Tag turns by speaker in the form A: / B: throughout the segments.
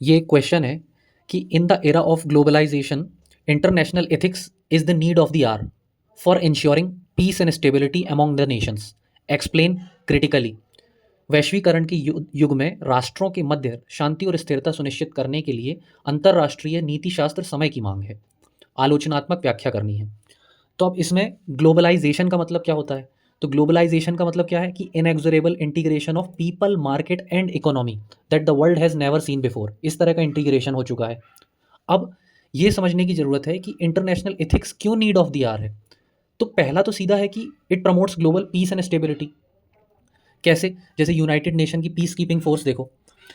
A: ये क्वेश्चन है कि in the era of globalization international ethics is the need of the hour for ensuring peace and stability among the nations. Explain critically. वैश्वीकरण के युग में राष्ट्रों के मध्य शांति और स्थिरता सुनिश्चित करने के लिए अंतर्राष्ट्रीय नीति शास्त्र समय की मांग है। आलोचनात्मक व्याख्या करनी है। तो अब इसमें ग्लोबलाइजेशन का मतलब क्या होता है? तो ग्लोबलाइजेशन का मतलब क्या है कि inexorable integration of people, market and economy that the world has never seen before. इस तरह का इंटीग्रेशन हो चुका है। अब ये समझने की ज़रूरत है कि इंटरनेशनल एथिक्स क्यों नीड ऑफ द आवर है। तो पहला तो सीधा है कि it promotes global piece and stability. कैसे? जैसे यूनाइटेड नेशन की पीस कीपिंग फोर्स देखो,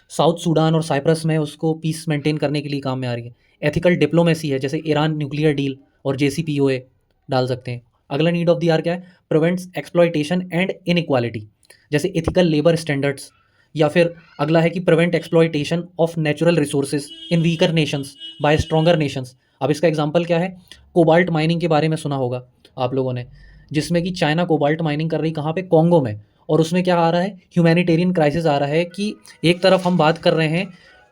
A: साउथ सूडान और साइप्रस में उसको पीस मेंटेन करने के लिए काम में आ रही है। एथिकल डिप्लोमेसी है, जैसे ईरान न्यूक्लियर डील और जेसीपीओए डाल सकते हैं। अगला नीड ऑफ द आर क्या है? प्रिवेंट्स एक्सप्लॉयटेशन एंड इनइक्वालिटी, जैसे एथिकल लेबर स्टैंडर्ड्स। या फिर अगला है कि prevent exploitation of natural resources in weaker nations by stronger nations. अब इसका एग्जाम्पल क्या है? कोबाल्ट माइनिंग के बारे में सुना होगा आप लोगों ने, जिसमें कि चाइना कोबाल्ट माइनिंग कर रही कहाँ पे? कॉन्गो में। और उसमें क्या आ रहा है? ह्यूमैनिटेरियन क्राइसिस आ रहा है कि एक तरफ हम बात कर रहे हैं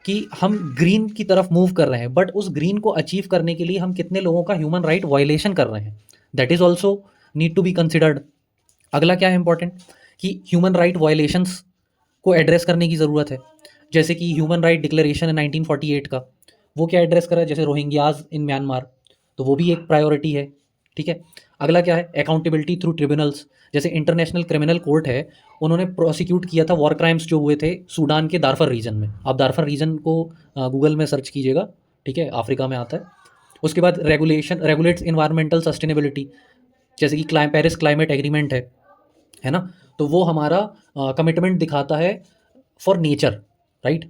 A: कि हम ग्रीन की तरफ मूव कर रहे हैं, बट उस ग्रीन को अचीव करने के लिए हम कितने लोगों का ह्यूमन राइट वायलेशन कर रहे हैं, that is also need to be considered. अगला क्या है इंपॉर्टेंट? कि ह्यूमन राइट वायलेशंस को एड्रेस करने की ज़रूरत है। जैसे कि ह्यूमन राइट डिक्लेरेशन है 1948 का, वो क्या एड्रेस कर रहा है? जैसे रोहिंग्याज इन म्यांमार, तो वो भी एक प्रायोरिटी है। ठीक है। अगला क्या है? Accountability through tribunals. जैसे इंटरनेशनल क्रिमिनल कोर्ट है, उन्होंने प्रोसिक्यूट किया था वॉर क्राइम्स जो हुए थे सूडान के दारफर रीजन में। आप दारफर रीजन को गूगल में सर्च कीजिएगा, ठीक है, अफ्रीका में आता है। उसके बाद रेगुलेट्स इन्वायरमेंटल सस्टेनेबिलिटी, जैसे कि पेरिस क्लाइमेट एग्रीमेंट है ना, तो वो हमारा कमिटमेंट दिखाता है फॉर नेचर, राइट।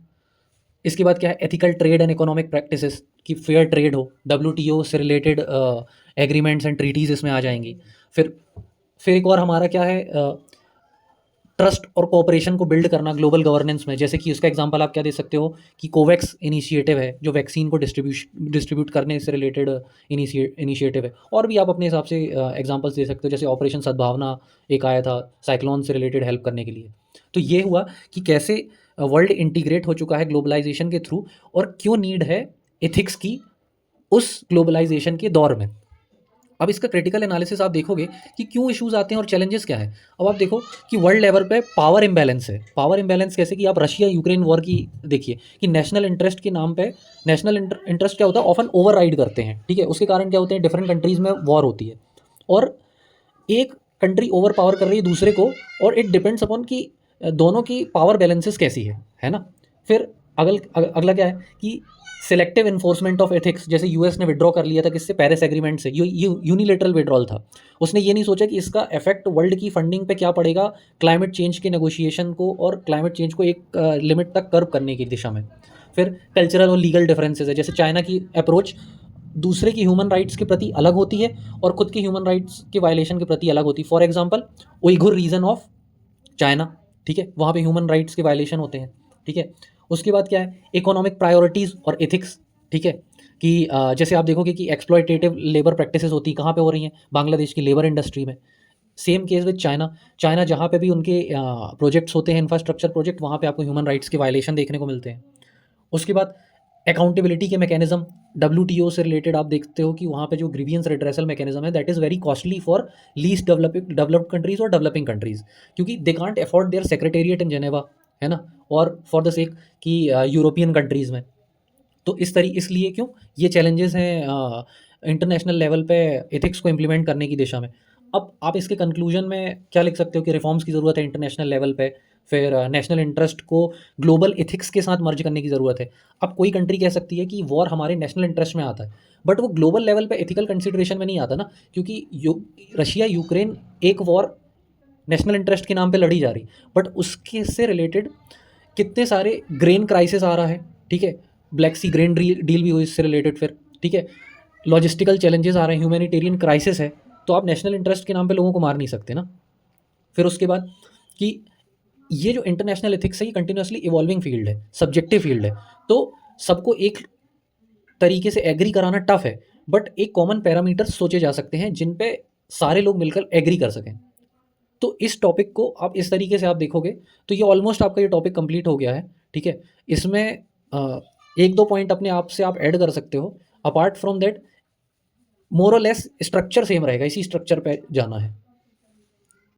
A: इसके बाद क्या है? Ethical trade and economic practices, कि फेयर ट्रेड हो, डब्ल्यूटीओ से रिलेटेड एग्रीमेंट्स एंड ट्रीटीज इसमें आ जाएंगी। फिर एक और हमारा क्या है? ट्रस्ट और कोऑपरेशन को बिल्ड करना ग्लोबल गवर्नेंस में। जैसे कि उसका एग्जांपल आप क्या दे सकते हो कि कोवैक्स इनिशिएटिव है, जो वैक्सीन को डिस्ट्रीब्यूट करने से रिलेटेड इनिशिएटिव है। और भी आप अपने हिसाब से एग्जांपल्स दे सकते हो, जैसे ऑपरेशन सद्भावना एक आया था साइक्लोन से रिलेटेड हेल्प करने के लिए। तो ये हुआ कि कैसे वर्ल्ड इंटीग्रेट हो चुका है ग्लोबलाइजेशन के थ्रू, और क्यों नीड है एथिक्स की उस ग्लोबलाइजेशन के दौर में। अब इसका क्रिटिकल एनालिसिस आप देखोगे कि क्यों इश्यूज आते हैं और चैलेंजेस क्या है। अब आप देखो कि वर्ल्ड लेवल पे पावर इम्बैलेंस है। पावर इम्बैलेंस कैसे? कि आप रशिया यूक्रेन वॉर की देखिए, कि नेशनल इंटरेस्ट के नाम पे नेशनल इंटरेस्ट क्या होता है? ऑफन ओवर करते हैं। ठीक है। उसके कारण क्या होते हैं? डिफरेंट कंट्रीज में वॉर होती है, और एक कंट्री ओवर पावर कर रही है दूसरे को, और इट डिपेंड्स अपॉन कि दोनों की पावर बैलेंसेस कैसी है ना। फिर अगला क्या है? कि सिलेक्टिव इन्फोर्समेंट ऑफ एथिक्स, जैसे यूएस ने विड्रॉ कर लिया था किससे? पेरिस एग्रीमेंट से। यूनिलेटरल विड्रॉल था। उसने ये नहीं सोचा कि इसका इफेक्ट वर्ल्ड की फंडिंग पे क्या पड़ेगा, क्लाइमेट चेंज के नेगोशिएशन को और क्लाइमेट चेंज को एक लिमिट तक कर्व करने की दिशा में। फिर कल्चरल और लीगल डिफरेंसेस है, जैसे चाइना की अप्रोच दूसरे की ह्यूमन राइट्स के प्रति अलग होती है और खुद की ह्यूमन राइट्स के वायलेशन के प्रति अलग होती है। For example Uyghur region of China, ठीक है, वहाँ पे ह्यूमन राइट्स के वायलेशन होते हैं। ठीक है। उसके बाद क्या है? इकोनॉमिक प्रायोरिटीज़ और एथिक्स। ठीक है। कि जैसे आप देखोगे कि एक्सप्लॉयटेटिव लेबर प्रैक्टिसेस होती कहाँ पे हो रही हैं? बांग्लादेश की लेबर इंडस्ट्री में। Same case with China. China जहाँ पे भी उनके प्रोजेक्ट्स होते हैं, इंफ्रास्ट्रक्चर प्रोजेक्ट, वहाँ पे आपको ह्यूमन राइट्स के वायलेशन देखने को मिलते हैं। उसके बाद अकाउंटेबिलिटी के मैकेनिज्म, डब्ल्यूटीओ से रिलेटेड आप देखते हो कि वहाँ पे जो ग्रीवियंस रिड्रेसल मैकेनिज्म है, that is very costly for least developed countries और डेवलपिंग कंट्रीज, क्योंकि they can't afford their secretariat in Geneva, है ना, और फॉर द सेक कि यूरोपियन कंट्रीज़ में। तो इसलिए क्यों ये चैलेंजेस हैं इंटरनेशनल लेवल पे एथिक्स को इम्प्लीमेंट करने की दिशा में। अब आप इसके कंक्लूजन में क्या लिख सकते हो? कि रिफॉर्म्स की ज़रूरत है इंटरनेशनल लेवल पे। फिर नेशनल इंटरेस्ट को ग्लोबल एथिक्स के साथ मर्ज करने की ज़रूरत है। अब कोई कंट्री कह सकती है कि वॉर हमारे नेशनल इंटरेस्ट में आता है, बट वो ग्लोबल लेवल पे एथिकल कंसिडरेशन में नहीं आता ना, क्योंकि रशिया यूक्रेन एक वॉर नेशनल इंटरेस्ट के नाम पे लड़ी जा रही, बट उसके से रिलेटेड कितने सारे ग्रेन क्राइसिस आ रहा है। ठीक है। ब्लैक सी ग्रेन डील भी हुई इससे रिलेटेड। फिर ठीक है, लॉजिस्टिकल चैलेंजेस आ रहे हैं, ह्यूमैनिटेरियन क्राइसिस है, तो आप नेशनल इंटरेस्ट के नाम पे लोगों को मार नहीं सकते ना। फिर उसके बाद कि ये जो इंटरनेशनल एथिक्स है, ये कंटिन्यूसली इवॉल्विंग फील्ड है, सब्जेक्टिव फील्ड है, तो सबको एक तरीके से एग्री कराना टफ है, बट एक कॉमन पैरामीटर्स सोचे जा सकते हैं जिन पे सारे लोग मिलकर एग्री कर सकें। तो इस टॉपिक को आप इस तरीके से आप देखोगे तो ये ऑलमोस्ट आपका ये टॉपिक कंप्लीट हो गया है। ठीक है। इसमें एक दो पॉइंट अपने आप से आप ऐड कर सकते हो, अपार्ट फ्रॉम दैट मोर और लेस स्ट्रक्चर सेम रहेगा, इसी स्ट्रक्चर पे जाना है।